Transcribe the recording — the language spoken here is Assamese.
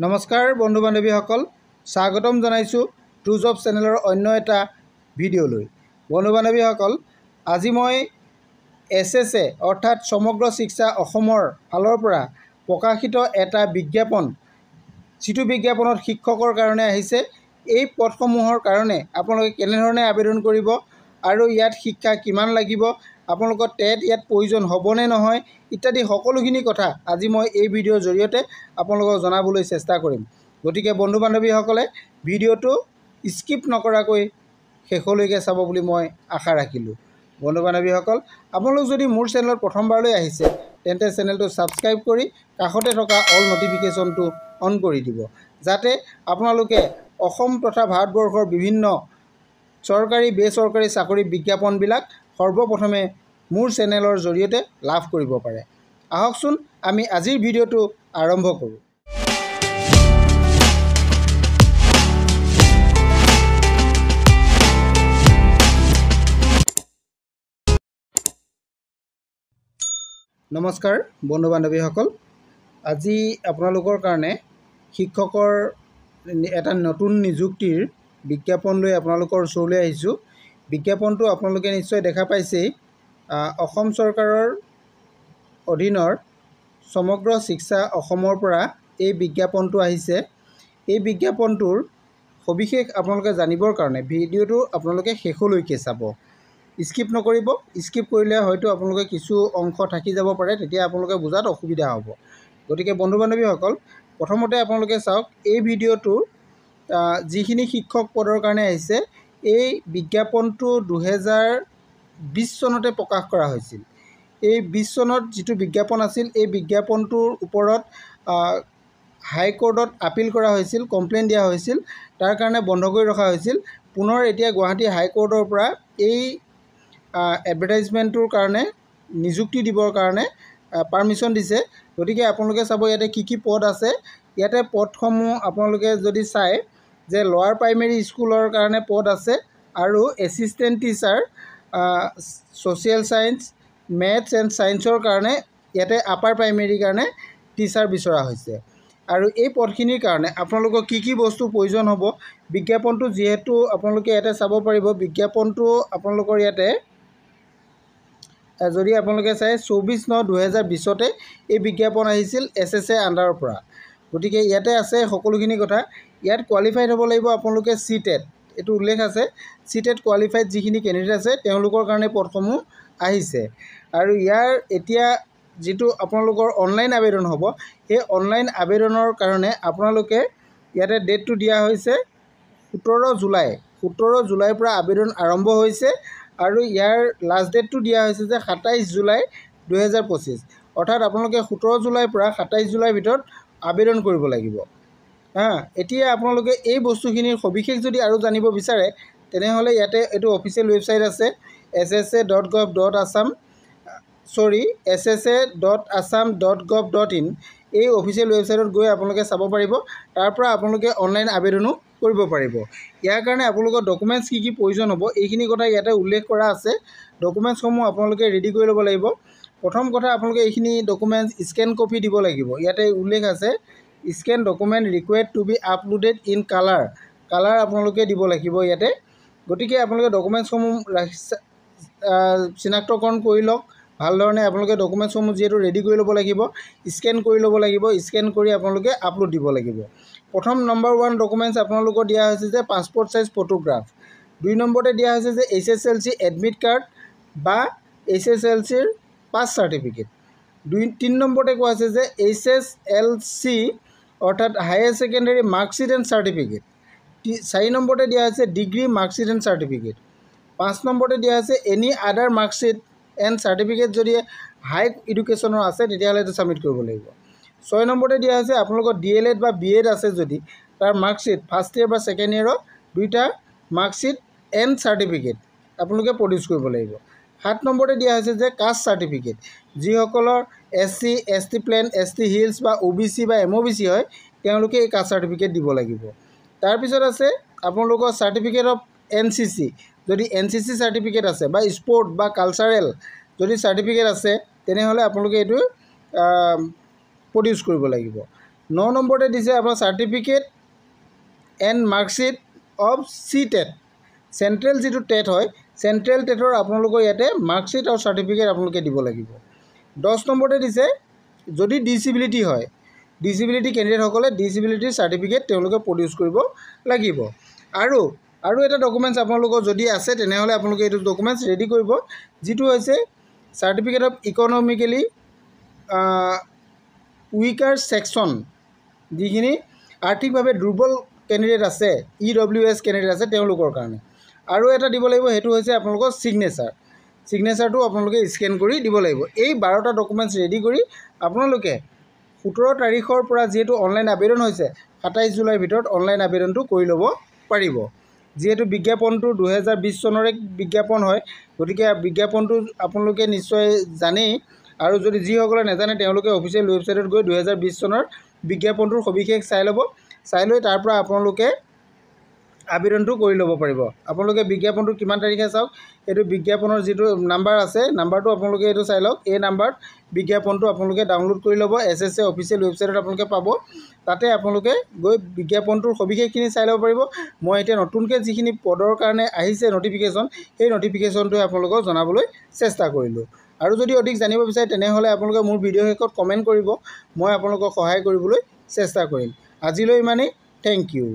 নমস্কাৰ বন্ধু বান্ধৱীসকল, স্বাগতম জনাইছোঁ টু জব চেনেলৰ অন্য এটা ভিডিঅ'লৈ। বন্ধু বান্ধৱীসকল, আজি মই SSA অৰ্থাৎ সমগ্ৰ শিক্ষা অসমৰ ফালৰ পৰা প্ৰকাশিত এটা বিজ্ঞাপন, যিটো বিজ্ঞাপনত শিক্ষকৰ কাৰণে আহিছে। এই পদসমূহৰ কাৰণে আপোনালোকে কেনেধৰণে আবেদন কৰিব আৰু ইয়াত শিক্ষা কিমান লাগিব, আপোনালোকৰ টেট ইয়াত প্ৰয়োজন হ'বনে নহয় ইত্যাদি সকলোখিনি কথা আজি মই এই ভিডিঅ'ৰ জৰিয়তে আপোনালোকক জনাবলৈ চেষ্টা কৰিম। গতিকে বন্ধু বান্ধৱীসকলে ভিডিঅ'টো স্কিপ নকৰাকৈ শেষলৈকে চাব বুলি মই আশা ৰাখিলোঁ। বন্ধু বান্ধৱীসকল, আপোনালোক যদি মোৰ চেনেলত প্ৰথমবাৰলৈ আহিছে তেন্তে চেনেলটো ছাবস্ক্ৰাইব কৰি কাষতে থকা অল নটিফিকেশ্যনটো অন কৰি দিব, যাতে আপোনালোকে অসম তথা ভাৰতবৰ্ষৰ বিভিন্ন চৰকাৰী বেচৰকাৰী চাকৰি বিজ্ঞাপনবিলাক সৰ্বপ্ৰথমে মোৰ চেনেলৰ জৰিয়তে লাভ কৰিব পাৰে। আহকচোন আমি আজিৰ ভিডিঅ'টো আৰম্ভ কৰোঁ। নমস্কাৰ বন্ধু বান্ধৱীসকল, আজি আপোনালোকৰ কাৰণে শিক্ষকৰ এটা নতুন নিযুক্তিৰ বিজ্ঞাপন লৈ আপোনালোকৰ ওচৰলৈ আহিছোঁ। বিজ্ঞাপনটো আপোনালোকে নিশ্চয় দেখা পাইছেই। অসম চৰকাৰৰ অধীনৰ সমগ্ৰ শিক্ষা অসমৰ পৰা এই বিজ্ঞাপনটো আহিছে। এই বিজ্ঞাপনটোৰ সবিশেষ আপোনালোকে জানিবৰ কাৰণে ভিডিঅ'টো আপোনালোকে শেষলৈকে চাব, স্কিপ নকৰিব। স্কিপ কৰিলে হয়তো আপোনালোকে কিছু অংশ থাকি যাব পাৰে, তেতিয়া আপোনালোকে বুজাত অসুবিধা হ'ব। গতিকে বন্ধু বান্ধৱীসকল, প্ৰথমতে আপোনালোকে চাওক, এই ভিডিঅ'টোৰ যিখিনি শিক্ষক পদৰ কাৰণে আহিছে, এই বিজ্ঞাপনটো 2020 চনতে প্ৰকাশ কৰা হৈছিল। এই 20 চনত যিটো বিজ্ঞাপন আছিল, এই বিজ্ঞাপনটোৰ ওপৰত হাইকোৰ্টত আপিল কৰা হৈছিল, কমপ্লেইন দিয়া হৈছিল, তাৰ কাৰণে বন্ধ কৰি ৰখা হৈছিল। পুনৰ এতিয়া গুৱাহাটী হাইকোৰ্টৰ পৰা এই এডভাৰটাইজমেণ্টটোৰ কাৰণে নিযুক্তি দিবৰ কাৰণে পাৰ্মিশ্যন দিছে। গতিকে আপোনালোকে চাব ইয়াতে কি পদ আছে। ইয়াতে পদসমূহ আপোনালোকে যদি চায় যে লোৱাৰ প্ৰাইমেৰী স্কুলৰ কাৰণে পদ আছে আৰু assistant teacher social science, maths and ছায়েন্সৰ কাৰণে ইয়াতে আপাৰ প্ৰাইমেৰীৰ কাৰণে টিচাৰ বিচৰা হৈছে। আৰু এই পদখিনিৰ কাৰণে আপোনালোকক কি বস্তু প্ৰয়োজন হ'ব, বিজ্ঞাপনটো যিহেতু আপোনালোকে ইয়াতে চাব পাৰিব। বিজ্ঞাপনটো আপোনালোকৰ ইয়াতে যদি আপোনালোকে চাই 24/9/2020 এই বিজ্ঞাপন আহিছিল SSA আণ্ডাৰৰ পৰা। গতিকে ইয়াতে আছে সকলোখিনি কথা। ইয়াত কোৱালিফাইড হ'ব লাগিব আপোনালোকে CTET, এইটো উল্লেখ আছে। CTET কোৱালিফাইড যিখিনি কেণ্ডিডেট আছে তেওঁলোকৰ কাৰণে পদসমূহ আহিছে। আৰু ইয়াৰ এতিয়া যিটো আপোনালোকৰ অনলাইন আবেদন হ'ব, সেই অনলাইন আবেদনৰ কাৰণে আপোনালোকে ইয়াতে ডেটটো দিয়া হৈছে 17 জুলাই। 17 জুলাইৰ পৰা আবেদন আৰম্ভ হৈছে আৰু ইয়াৰ লাষ্ট ডেটটো দিয়া হৈছে যে 27 জুলাই 2025। অৰ্থাৎ আপোনালোকে 17 জুলাইৰ পৰা 27 জুলাইৰ ভিতৰত আবেদন কৰিব লাগিব। এতিয়া আপোনালোকে এই বস্তুখিনিৰ সবিশেষ যদি আৰু জানিব বিচাৰে তেনেহ'লে ইয়াতে এইটো অফিচিয়েল ৱেবছাইট আছে, ssa.assam.gov.in। এই অফিচিয়েল ৱেবছাইটত গৈ আপোনালোকে চাব পাৰিব। তাৰ পৰা আপোনালোকে অনলাইন আবেদনো কৰিব পাৰিব। ইয়াৰ কাৰণে আপোনালোকৰ ডকুমেণ্টছ কি প্ৰয়োজন হ'ব এইখিনি কথা ইয়াতে উল্লেখ কৰা আছে। ডকুমেণ্টছসমূহ আপোনালোকে ৰেডি কৰি ল'ব লাগিব। প্ৰথম কথা, আপোনালোকে এইখিনি ডকুমেণ্টছ স্কেন কপি দিব লাগিব। ইয়াতে উল্লেখ আছে scan document required to be uploaded in colour আপোনালোকে দিব লাগিব ইয়াতে। গতিকে আপোনালোকে ডকুমেণ্টছসমূহ চিনাক্তকৰণ কৰি লওক ভালধৰণে। আপোনালোকে ডকুমেণ্টছসমূহ যিহেতু ৰেডি কৰি ল'ব লাগিব, স্কেন কৰি ল'ব লাগিব। স্কেন কৰি আপোনালোকে আপলোড দিব লাগিব। প্ৰথম নম্বৰ 1 ডকুমেণ্টছ আপোনালোকৰ দিয়া হৈছে যে পাছপৰ্ট ছাইজ ফটোগ্ৰাফ। 2 নম্বৰতে দিয়া হৈছে যে HSLC এডমিট কাৰ্ড বা HSLCৰ পাছ চাৰ্টিফিকেট। 3 নম্বৰতে কোৱা হৈছে যে HSLC অৰ্থাৎ higher secondary marksheet and certificate. 4 নম্বৰতে দিয়া হৈছে ডিগ্ৰী মাৰ্কশ্বিট এণ্ড চাৰ্টিফিকেট। 5 নম্বৰতে দিয়া হৈছে any other marksheet and certificate. যদি হাই এডুকেশ্যনৰ আছে তেতিয়াহ'লে এইটো ছাবমিট কৰিব লাগিব। 6 নম্বৰতে দিয়া হৈছে আপোনালোকৰ DLED বা BEd আছে যদি তাৰ মাৰ্কশ্বিট ফাৰ্ষ্ট ইয়েৰ বা ছেকেণ্ড ইয়েৰৰ দুইটা মাৰ্কশ্বিট এণ্ড চাৰ্টিফিকেট আপোনালোকে প্ৰডিউচ কৰিব লাগিব। 7 নম্বৰতে দিয়া হৈছে যে কাষ্ট চাৰ্টিফিকেট। যিসকলৰ SC ST plain, ST hills বা OBC বা MOBC হয় তেওঁলোকে এই কাষ্ট চাৰ্টিফিকেট দিব লাগিব। তাৰপিছত আছে আপোনালোকৰ চাৰ্টিফিকেট অফ NCC। যদি NCC চাৰ্টিফিকেট আছে বা স্পৰ্ট বা কালচাৰেল যদি চাৰ্টিফিকেট আছে তেনেহ'লে আপোনালোকে এইটো প্ৰডিউচ কৰিব লাগিব। 9 নম্বৰতে দিছে আপোনাৰ certificate and marksheet of CTET central যিটো টেট হয় চেণ্ট্ৰেল টেটৰ আপোনালোকৰ ইয়াতে মাৰ্কশ্বিট আৰু চাৰ্টিফিকেট আপোনালোকে দিব লাগিব। 10 নম্বৰতে দিছে যদি ডিচেবিলিটি হয় ডিচেবিলিটি কেণ্ডিডেটসকলে ডিচেবিলিটিৰ চাৰ্টিফিকেট তেওঁলোকে প্ৰডিউচ কৰিব লাগিব। আৰু এটা ডকুমেণ্টছ আপোনালোকৰ যদি আছে তেনেহ'লে আপোনালোকে এইটো ডকুমেণ্টছ ৰেডি কৰিব, যিটো হৈছে certificate of economically weaker section, যিখিনি আৰ্থিকভাৱে দুৰ্বল কেণ্ডিডেট আছে EWS কেণ্ডিডেট আছে তেওঁলোকৰ কাৰণে। আৰু এটা দিব লাগিব, সেইটো হৈছে আপোনালোকৰ ছিগনেচাৰটো আপোনালোকে স্কেন কৰি দিব লাগিব। এই 12টা ডকুমেণ্টছ ৰেডি কৰি আপোনালোকে 17 তাৰিখৰ পৰা যিহেতু অনলাইন আবেদন হৈছে 27 জুলাইৰ ভিতৰত অনলাইন আবেদনটো কৰি ল'ব পাৰিব। যিহেতু বিজ্ঞাপনটো 2020 চনৰে বিজ্ঞাপন হয়, গতিকে বিজ্ঞাপনটো আপোনালোকে নিশ্চয় জানেই, আৰু যদি যিসকলে নাজানে তেওঁলোকে অফিচিয়েল ৱেবছাইটত গৈ 2020 চনৰ বিজ্ঞাপনটোৰ সবিশেষ চাই ল'ব, চাই লৈ তাৰ পৰা আপোনালোকে আবেদনটো কৰি ল'ব পাৰিব। আপোনালোকে বিজ্ঞাপনটো কিমান তাৰিখে চাওক, এইটো বিজ্ঞাপনৰ যিটো নাম্বাৰ আছে নাম্বাৰটো আপোনালোকে এইটো চাই লওক। এই নাম্বাৰত বিজ্ঞাপনটো আপোনালোকে ডাউনলোড কৰি ল'ব, SSA অফিচিয়েল ৱেবছাইটত আপোনালোকে পাব। তাতে আপোনালোকে গৈ বিজ্ঞাপনটোৰ সবিশেষখিনি চাই ল'ব পাৰিব। মই এতিয়া নতুনকৈ যিখিনি পদৰ কাৰণে আহিছে নটিফিকেশ্যন, সেই নটিফিকেশ্যনটোৱে আপোনালোকক জনাবলৈ চেষ্টা কৰিলোঁ। আৰু যদি অধিক জানিব বিচাৰে তেনেহ'লে আপোনালোকে মোৰ ভিডিঅ' শেষত কমেণ্ট কৰিব, মই আপোনালোকক সহায় কৰিবলৈ চেষ্টা কৰিম। আজিলৈ ইমানেই, থেংক ইউ।